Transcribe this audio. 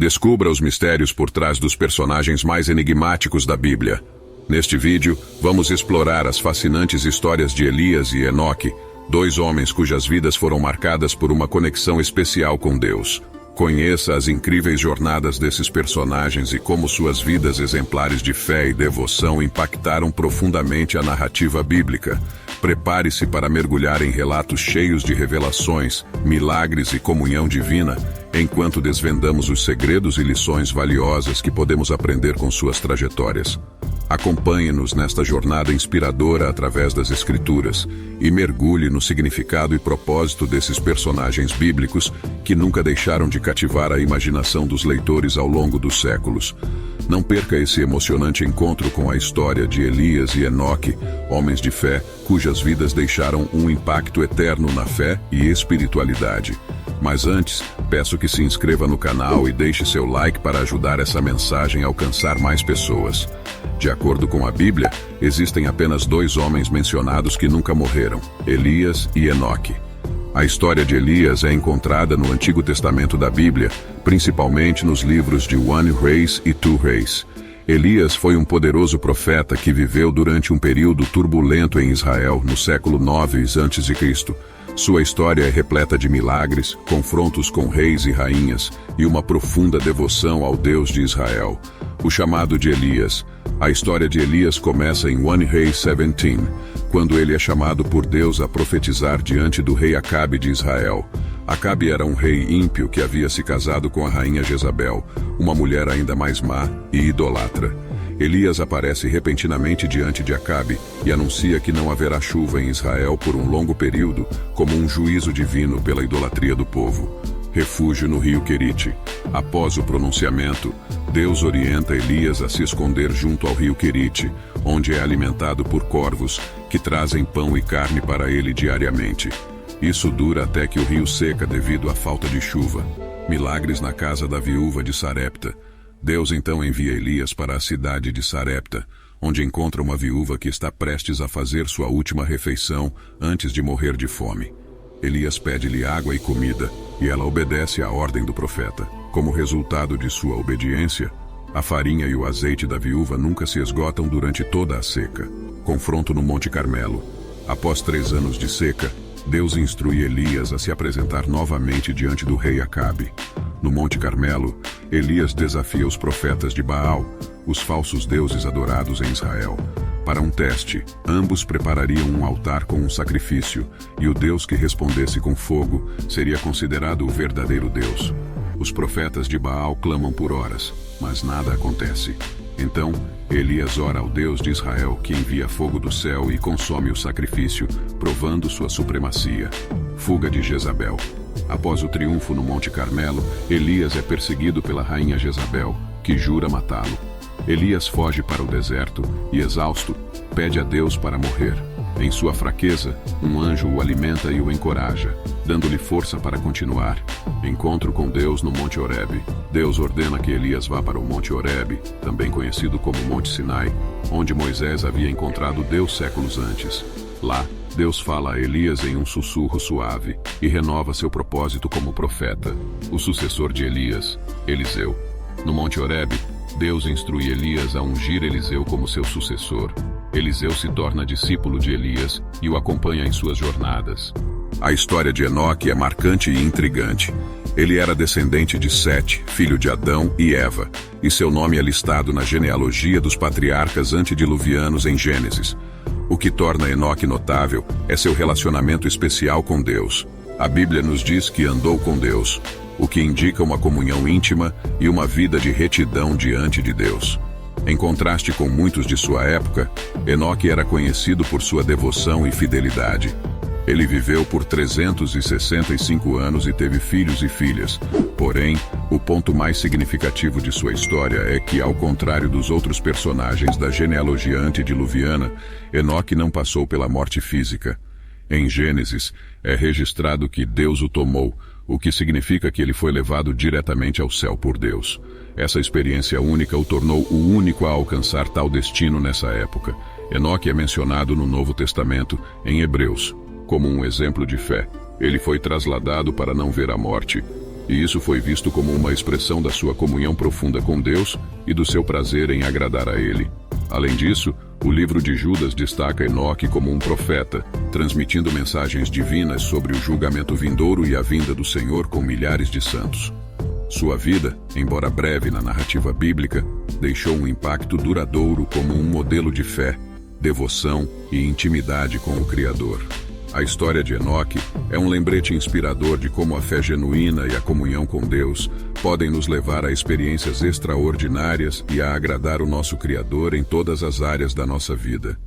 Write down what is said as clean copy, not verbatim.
Descubra os mistérios por trás dos personagens mais enigmáticos da Bíblia. Neste vídeo, vamos explorar as fascinantes histórias de Elias e Enoque, dois homens cujas vidas foram marcadas por uma conexão especial com Deus. Conheça as incríveis jornadas desses personagens e como suas vidas exemplares de fé e devoção impactaram profundamente a narrativa bíblica. Prepare-se para mergulhar em relatos cheios de revelações, milagres e comunhão divina, enquanto desvendamos os segredos e lições valiosas que podemos aprender com suas trajetórias. Acompanhe-nos nesta jornada inspiradora através das Escrituras e mergulhe no significado e propósito desses personagens bíblicos que nunca deixaram de cativar a imaginação dos leitores ao longo dos séculos. Não perca esse emocionante encontro com a história de Elias e Enoque, homens de fé cujas vidas deixaram um impacto eterno na fé e espiritualidade. Mas antes, peço que se inscreva no canal e deixe seu like para ajudar essa mensagem a alcançar mais pessoas. De acordo com a Bíblia, existem apenas dois homens mencionados que nunca morreram, Elias e Enoque. A história de Elias é encontrada no Antigo Testamento da Bíblia, principalmente nos livros de 1 Reis e 2 Reis. Elias foi um poderoso profeta que viveu durante um período turbulento em Israel no século 9 a.C. Sua história é repleta de milagres, confrontos com reis e rainhas e uma profunda devoção ao Deus de Israel. O chamado de Elias. A história de Elias começa em 1 Reis 17, quando ele é chamado por Deus a profetizar diante do rei Acabe de Israel. Acabe era um rei ímpio que havia se casado com a rainha Jezabel, uma mulher ainda mais má e idolatra. Elias aparece repentinamente diante de Acabe e anuncia que não haverá chuva em Israel por um longo período, como um juízo divino pela idolatria do povo. Refúgio no rio Querite. Após o pronunciamento, Deus orienta Elias a se esconder junto ao rio Querite, onde é alimentado por corvos, que trazem pão e carne para ele diariamente. Isso dura até que o rio seca devido à falta de chuva. Milagres na casa da viúva de Sarepta. Deus então envia Elias para a cidade de Sarepta, onde encontra uma viúva que está prestes a fazer sua última refeição antes de morrer de fome. Elias pede-lhe água e comida, e ela obedece à ordem do profeta. Como resultado de sua obediência, a farinha e o azeite da viúva nunca se esgotam durante toda a seca. Confronto no Monte Carmelo. Após 3 anos de seca, Deus instrui Elias a se apresentar novamente diante do rei Acabe. No Monte Carmelo, Elias desafia os profetas de Baal, os falsos deuses adorados em Israel. Para um teste, ambos preparariam um altar com um sacrifício, e o Deus que respondesse com fogo seria considerado o verdadeiro Deus. Os profetas de Baal clamam por horas, mas nada acontece. Então, Elias ora ao Deus de Israel, que envia fogo do céu e consome o sacrifício, provando sua supremacia. Fuga de Jezabel. Após o triunfo no Monte Carmelo, Elias é perseguido pela rainha Jezabel, que jura matá-lo. Elias foge para o deserto e, exausto, pede a Deus para morrer. Em sua fraqueza, um anjo o alimenta e o encoraja, dando-lhe força para continuar. Encontro com Deus no Monte Horebe. Deus ordena que Elias vá para o Monte Horebe, também conhecido como Monte Sinai, onde Moisés havia encontrado Deus séculos antes. Lá, Deus fala a Elias em um sussurro suave e renova seu propósito como profeta. O sucessor de Elias, Eliseu. No Monte Horebe, Deus instrui Elias a ungir Eliseu como seu sucessor. Eliseu se torna discípulo de Elias e o acompanha em suas jornadas. A história de Enoque é marcante e intrigante. Ele era descendente de Sete, filho de Adão e Eva, e seu nome é listado na genealogia dos patriarcas antediluvianos em Gênesis. O que torna Enoque notável é seu relacionamento especial com Deus. A Bíblia nos diz que andou com Deus, o que indica uma comunhão íntima e uma vida de retidão diante de Deus. Em contraste com muitos de sua época, Enoque era conhecido por sua devoção e fidelidade. Ele viveu por 365 anos e teve filhos e filhas. Porém, o ponto mais significativo de sua história é que, ao contrário dos outros personagens da genealogia antediluviana, Enoque não passou pela morte física. Em Gênesis, é registrado que Deus o tomou, o que significa que ele foi levado diretamente ao céu por Deus. Essa experiência única o tornou o único a alcançar tal destino nessa época. Enoque é mencionado no Novo Testamento, em Hebreus, como um exemplo de fé. Ele foi trasladado para não ver a morte, e isso foi visto como uma expressão da sua comunhão profunda com Deus e do seu prazer em agradar a Ele. Além disso, o livro de Judas destaca Enoque como um profeta, transmitindo mensagens divinas sobre o julgamento vindouro e a vinda do Senhor com milhares de santos. Sua vida, embora breve na narrativa bíblica, deixou um impacto duradouro como um modelo de fé, devoção e intimidade com o Criador. A história de Enoque é um lembrete inspirador de como a fé genuína e a comunhão com Deus podem nos levar a experiências extraordinárias e a agradar o nosso Criador em todas as áreas da nossa vida.